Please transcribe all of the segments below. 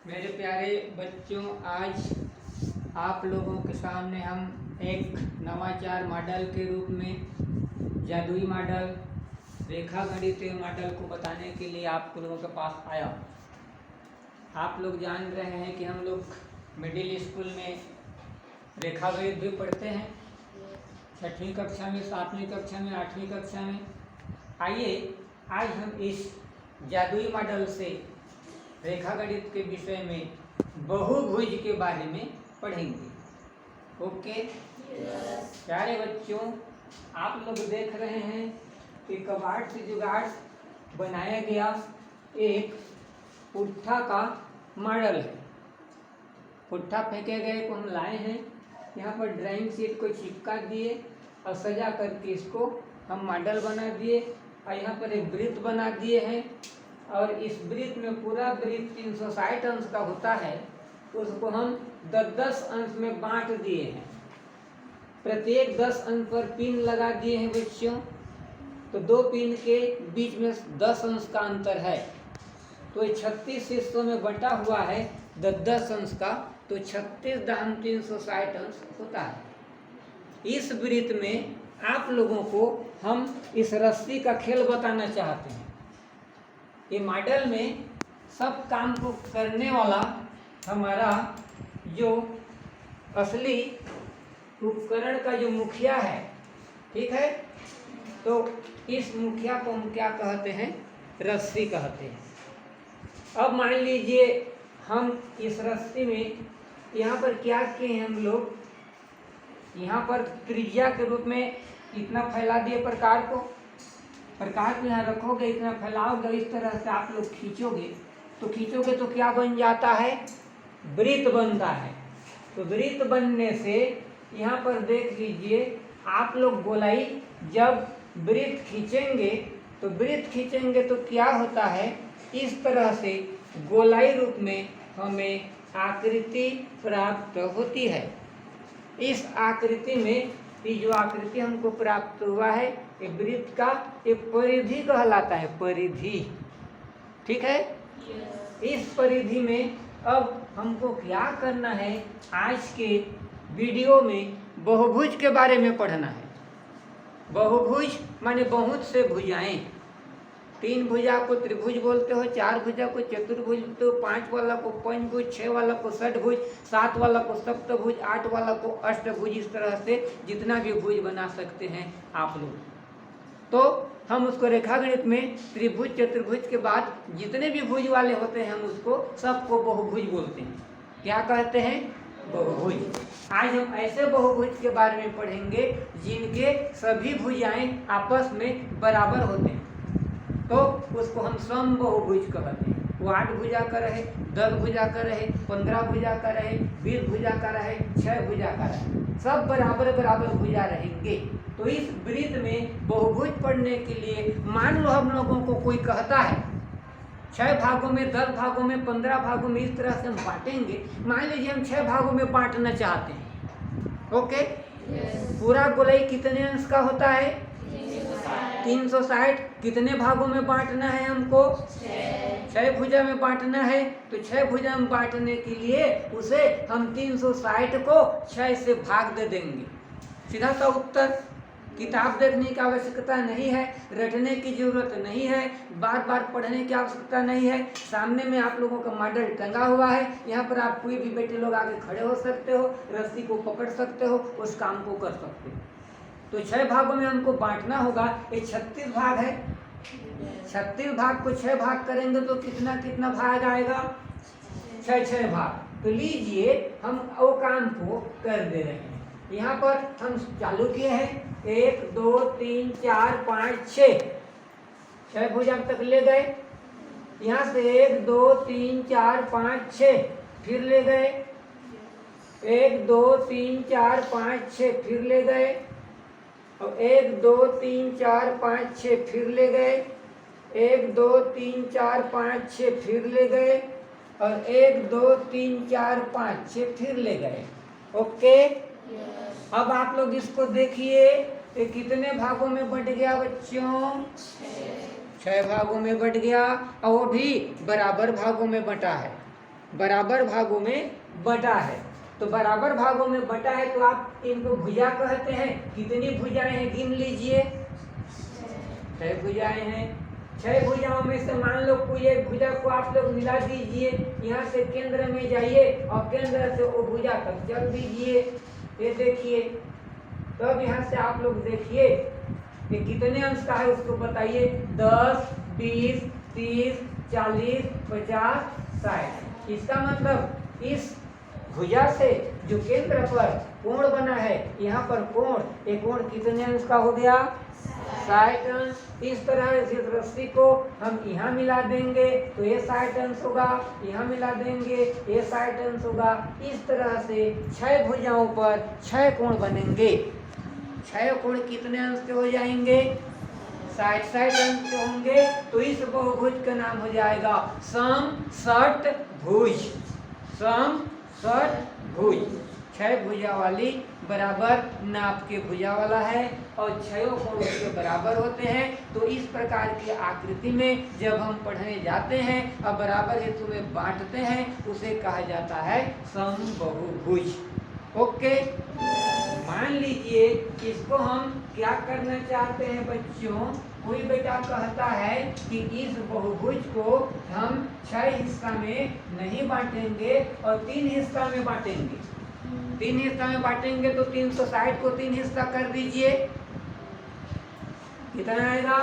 मेरे प्यारे बच्चों, आज आप लोगों के सामने हम एक नवाचार मॉडल के रूप में जादुई मॉडल, रेखा गणितीय मॉडल को बताने के लिए आप लोगों के पास आया हूँ। आप लोग जान रहे हैं कि हम लोग मिडिल स्कूल में रेखा गणित भी पढ़ते हैं, 6वीं कक्षा में, 7वीं कक्षा में, 8वीं कक्षा में। आइए आज हम इस जादुई मॉडल से रेखा गणित के विषय में बहुभुज के बारे में पढ़ेंगे। ओके प्यारे बच्चों, आप लोग देख रहे हैं कि कबाड़ से जुगाड़ बनाया गया एक पुट्ठा का मॉडल है। पुट्ठा फेंके गए को हम लाए हैं, यहाँ पर ड्राइंग शीट को चिपका दिए और सजा करके इसको हम मॉडल बना दिए और यहाँ पर एक वृत्त बना दिए हैं। और इस वृत्त में पूरा वृत्त 360 अंश का होता है, उसको हम 10-10 अंश में बांट दिए हैं। प्रत्येक 10 अंश पर पिन लगा दिए हैं बच्चों, तो 2 पिन के बीच में 10 अंश का अंतर है, तो ये 36 हिस्सों में बटा हुआ है 10-10 अंश का, तो 36-360 अंश होता है। इस वृत्त में आप लोगों को हम इस रस्सी का खेल बताना चाहते हैं। ये मॉडल में सब काम को करने वाला हमारा जो असली उपकरण का जो मुखिया है, ठीक है, तो इस मुखिया को हम क्या कहते हैं? रस्सी कहते हैं। अब मान लीजिए हम इस रस्सी में यहाँ पर क्या किए हैं, हम लोग यहाँ पर त्रिज्या के रूप में इतना फैला दिए प्रकार को यहाँ रखोगे, इतना फैलाओगे, इस तरह से आप लोग खींचोगे तो क्या बन जाता है? वृत्त बनता है। तो वृत्त बनने से यहाँ पर देख लीजिए आप लोग गोलाई, जब वृत्त खींचेंगे तो क्या होता है? इस तरह से गोलाई रूप में हमें आकृति प्राप्त होती है। इस आकृति में ये जो आकृति हमको प्राप्त हुआ है, ये वृत्त का एक परिधि कहलाता है, परिधि, ठीक है। इस परिधि में अब हमको क्या करना है? आज के वीडियो में बहुभुज के बारे में पढ़ना है। बहुभुज माने बहुत से भुजाएं। 3 भुजा को त्रिभुज बोलते हो, 4 भुजा को चतुर्भुज बोलते हो, 5 वाला को पंचभुज, 6 वाला को षटभुज, 7 वाला को सप्तभुज, 8 वाला को अष्टभुज। इस तरह से जितना भी भुज बना सकते हैं आप लोग। तो हम उसको रेखा गणित में त्रिभुज चतुर्भुज के बाद जितने भी भुज वाले होते हैं, हम उसको सबको बहुभुज बोलते हैं। क्या कहते हैं? बहुभुज। आज हम ऐसे बहुभुज के बारे में पढ़ेंगे जिनके सभी भुजाएं आपस में बराबर होते हैं, तो उसको हम समबहुभुज कहते हैं। वो 8 भुजा का रहे, 10 भुजा का रहे, 15 भुजा का रहे, 20 भुजा का रहे, 6 भुजा का रहे, सब बराबर भुजा रहेंगे। तो इस वृत्त में बहुभुज पढ़ने के लिए मान लो हम लोगों को कोई कहता है 6 भागों में, 10 भागों में, 15 भागों में, इस तरह से हम बांटेंगे। मान लीजिए हम 6 भागों में बांटना चाहते हैं, ओके। पूरा गोलाई कितने अंश का होता है? 360। कितने भागों में बांटना है हमको? 6 भुजा में बांटना है। तो 6 भुजा में बांटने के लिए उसे हम 360 को 6 से भाग दे देंगे। सीधा सा उत्तर। किताब देखने की आवश्यकता नहीं है, रटने की जरूरत नहीं है, बार बार पढ़ने की आवश्यकता नहीं है। सामने में आप लोगों का मॉडल टंगा हुआ है, यहाँ पर आप कोई भी बेटे लोग आगे खड़े हो सकते हो, रस्सी को पकड़ सकते हो, उस काम को कर सकते हो। तो 6 भागों में हमको बांटना होगा। ये 36 भाग है। 36 भाग को 6 भाग करेंगे तो कितना भाग आएगा? 6 भाग। तो लीजिए हम वो काम को कर दे रहे हैं। यहाँ पर हम चालू किए हैं 1 2 3 4 5 6 भुजा तक ले गए। यहाँ से 1 2 3 4 5 6 फिर ले गए, 1 2 3 4 5 6 फिर ले गए, और 1 2 3 4 5 6 फिर ले गए, 1 2 3 4 5 6 फिर ले गए, और 1 2 3 4 5 6 फिर ले गए। ओके। अब आप लोग इसको देखिए, ये कितने भागों में बट गया बच्चों? 6 भागों में बट गया, और वो भी बराबर भागों में बटा है। बराबर भागों में बटा है। तो बराबर भागों में बटा है तो आप इनको भुजा कहते हैं। कितनी भुजाएं हैं गिन लीजिए, 6 भुजाएं हैं। 6 भुजाओं में से मान लो कोई एक भुजा को आप लोग मिला दीजिए, यहाँ से केंद्र में जाइए और केंद्र से वो भुजा तक चल दीजिए। ये देखिए, तब यहाँ से आप लोग देखिए कि कितने अंश का है उसको बताइए। 10, 20, 30, 40, 50, 60। इसका मतलब इस भुजा से जो केंद्र पर कोण बना है, यहाँ पर कोण, ये कोण कितने अंश का हो गया, 60 अंश। इस तरह से रस्सी को हम यहाँ मिला देंगे तो ये 60 अंश होगा, यहाँ मिला देंगे ये 60 अंश होगा। इस तरह से 6 भुजाओं पर 6 कोण बनेंगे। 6 कोण कितने अंश के हो जाएंगे, 60 अंश के होंगे। तो इस बहुभुज का नाम हो जाएगा समषटभुज। समषटभुज 6 भुजा वाली बराबर नाप के भुजा वाला है और 6 कोण उसके बराबर होते हैं। तो इस प्रकार की आकृति में जब हम पढ़ने जाते हैं और बराबर हेतु में बांटते हैं उसे कहा जाता है समबहुभुज। ओके, मान लीजिए इसको हम क्या करना चाहते हैं बच्चों, कोई बेटा कहता है कि इस बहुभुज को हम 6 हिस्सा में नहीं बांटेंगे और 3 हिस्सा में बांटेंगे। 3 हिस्सा में बांटेंगे तो 360 को 3 हिस्सा कर दीजिए, कितना आएगा,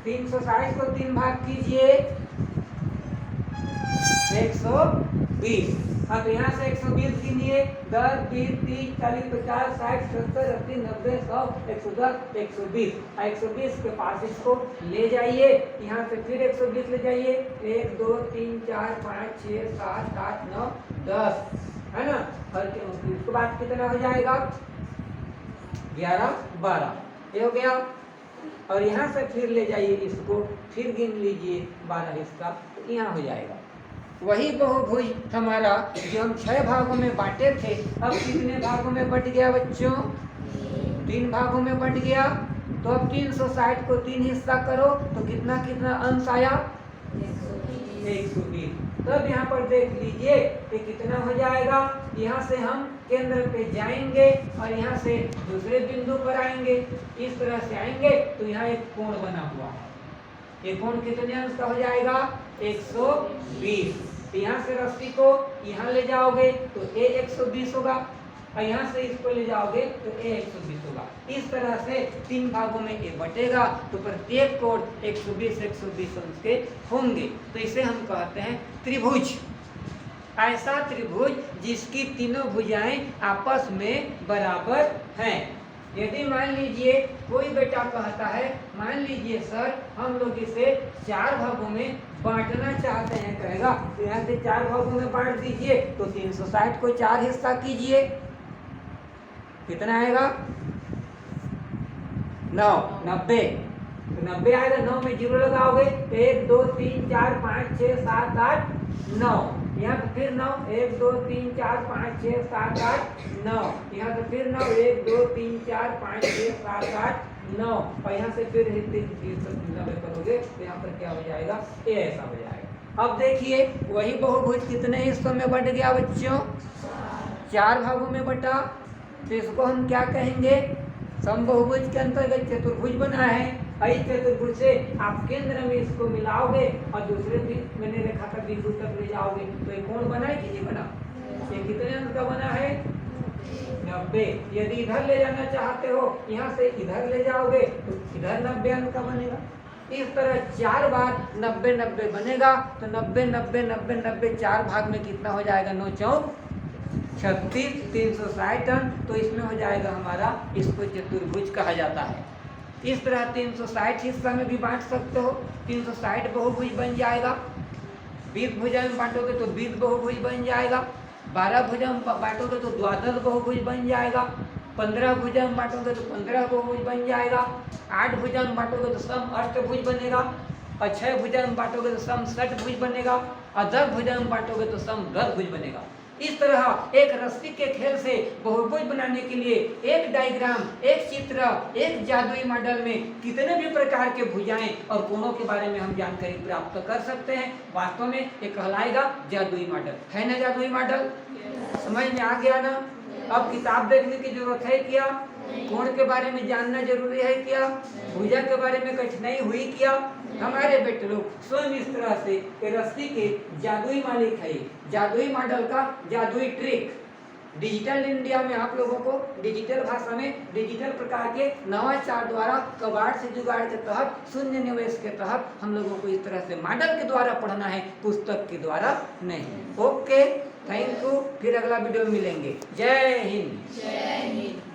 360 को 3 भाग कीजिए, 120। हाँ, तो यहाँ से 120 गिनिए, 10, 20, 30, 40, 50, 60, 70, 80, 90, 100, 110, 120। 120 के पास इसको ले जाइए, यहाँ से फिर 120 ले जाइए, 1, 2, 3, 4, 5, 6, 7, 8, 9, 10, है ना। और उसके बाद कितना हो जाएगा, 11, 12, ये हो गया। और यहाँ से फिर ले जाइए इसको, फिर गिन लीजिए 12 हिस्सा, तो यहाँ हो जाएगा। वही बहुभुज हमारा जो हम 6 भागों में बांटे थे, अब कितने भागों में बट गया बच्चों, 3 भागों में बट गया। तो अब 360 को 3 हिस्सा करो तो कितना कितना अंश आया, 120। तब यहाँ पर देख लीजिए कि कितना हो जाएगा। यहाँ से हम केंद्र पे जाएंगे और यहाँ से दूसरे बिंदु पर आएंगे, इस तरह से आएंगे तो यहाँ एक कोण बना हुआ है। ये कोण कितने अंश का हो जाएगा, 120। यहाँ से रस्सी को यहाँ ले जाओगे तो ए 120 होगा और यहाँ से इसको ले जाओगे तो ए 120 होगा। इस तरह से 3 भागों में ए बटेगा तो प्रत्येक कोण 120 120 अंश के होंगे। तो इसे हम कहते हैं त्रिभुज। ऐसा त्रिभुज जिसकी तीनों भुजाएं आपस में बराबर हैं। यदि मान लीजिए कोई बेटा कहता है, मान लीजिए सर हम लोग इसे 4 भागों में बांटना चाहते हैं, कहेगा तो यहाँ से 4 भागों में बांट दीजिए तो 360 को 4 हिस्सा कीजिए, कितना आएगा, 9, 90। तो 90 आएगा, 9 में 0 लगाओगे, 1, 2, 3, 4, 5, 6, 7, 8, 9। यहाँ पे फिर 9, 1, 2, 3, 4, 5, 6, 7, 8, 9। यहाँ से फिर 9, 1, 2, 3, 4, 5, 6, 7, 8, 9। और यहाँ से फिर 90 करोगे तो यहाँ पर क्या हो जाएगा, ये ऐसा हो जाएगा। अब देखिए वही बहुभुज कितने हिस्सों में बट गया बच्चों, 4 भागों में बटा। तो इसको हम क्या कहेंगे, समबहुभुज के अंतर्गत चतुर्भुज बना है। इस चतुर्भुज से आप केंद्र में इसको मिलाओगे और दूसरे मैंने रेखा का बिंदु तक ले जाओगे तो ये कोण बना है कि नहीं बना, ये कितने अंश का बना है, 90। यदि इधर ले जाना चाहते हो, यहाँ से इधर ले जाओगे तो इधर 90 अंश का बनेगा। इस तरह 4 बार 90 90 बनेगा तो 90 90 90 90 4 भाग में कितना हो जाएगा, 9 चौक 36, 360 अंश। तो इसमें हो जाएगा हमारा, इसको चतुर्भुज कहा जाता है। इस तरह 360 हिस्सा में भी बांट सकते हो, 360 बहुभुज बन जाएगा। 20 भुजा में बांटोगे तो 20 बहुभुज बन जाएगा। 12 भुजा में बांटोगे तो 12 बहुभुज बन जाएगा। 15 भुजा में बांटोगे तो 15 बहुभुज बन जाएगा। 8 भुजा में बांटोगे तो समअष्टभुज बनेगा और 6 भुजा में बांटोगे तो समषटभुज बनेगा और 10 भुजा में बांटोगे तो समदशभुज बनेगा। इस तरह एक रस्सी के खेल से बहुभुज बनाने के लिए एक डायग्राम, एक चित्र, एक जादुई मॉडल में कितने भी प्रकार के भुजाएं और कोणों के बारे में हम जानकारी प्राप्त कर सकते हैं। वास्तव में ये कहलाएगा जादुई मॉडल, है ना? जादुई मॉडल समझ में आ गया ना? अब किताब देखने की जरूरत है क्या? कोण के बारे में जानना जरूरी है क्या? भुजा के बारे में कठिनाई हुई क्या? हमारे बेटे लोग स्वयं इस तरह से रस्सी के जादुई मालिक है। जादुई मॉडल का जादुई ट्रिक डिजिटल इंडिया में आप लोगों को डिजिटल भाषा में डिजिटल प्रकार के नवाचार द्वारा कबाड़ से जुगाड़ के तहत, शून्य निवेश के तहत हम लोगों को इस तरह से मॉडल के द्वारा पढ़ना है, पुस्तक के द्वारा नहीं। Okay, thank you. फिर अगला वीडियो में मिलेंगे। जय हिंद। जय हिंद।